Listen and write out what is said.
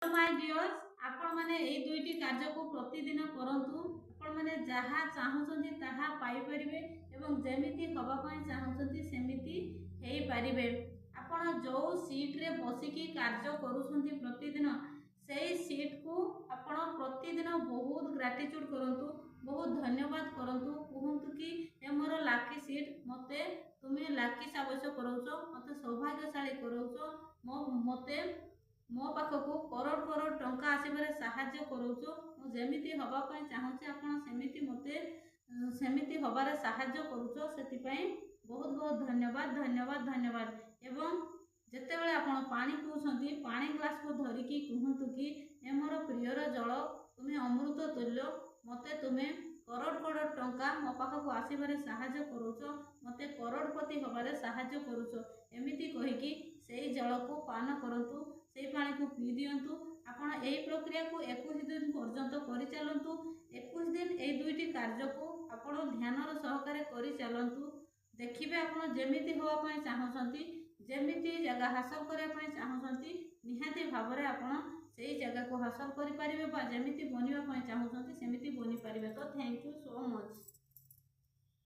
My dears आपण माने एई दुईटी कार्य को प्रतिदिन करंतु आपण माने जहा चाहुचंती ताहा पाई परिबे एवं जेमिति हबा पई चाहुचंती सेमिति हेई परिबे। आपण जो सीट रे बसिकी कार्य करूछंती प्रतिदिन सेई सीट को आपण प्रतिदिन बहुत ग्रेटिट्यूड करंतु, बहुत धन्यवाद करंतु, कहंतु कि ए मोर लाकी सीट मते तुमे लाकी साबस्य करौछो, मते सौभाग्यशाली करौछो, मते मो पाखक करोड़ करोड़ टंका आसबार साहाय्य करूचो। मु जेमिति हबा पई चाहूची आपण सेमिति मते सेमिति हबार साहाय्य करूचो। सेतिपई बहुत बहुत धन्यवाद धन्यवाद धन्यवाद। एवं जेतेबेले आपण पानी पिउछंती पानी ग्लास को धरिकी कहंतु कि ए मोर प्रियर जल तुमे अमृत तुल्य, मते तुमे करोड़ करोड़ टंका मो पाखक आसबार साहाय्य करूचो, मते करोड़पति हबार साहाय्य करूचो। एमिति कहिकी सेई जल को पान करंतु, से पानी को पी दियंतु। आपण एई प्रक्रिया को 21 दिन पर्यंत करि चलंतु। 21 दिन एई दुईटी कार्य को आपण ध्यानर सहकारे करि चलंतु। देखिबे आपण जेमिति होवा पई चाहछंती, जेमिति जगह हासिल करिया पई चाहछंती, निहाती भाबरे आपण सेई जगह को हासिल करि परिबे बा जेमिति बनिबा पई चाहछंती सेमिति बनि परिबे। तो थैंक यू सो मच।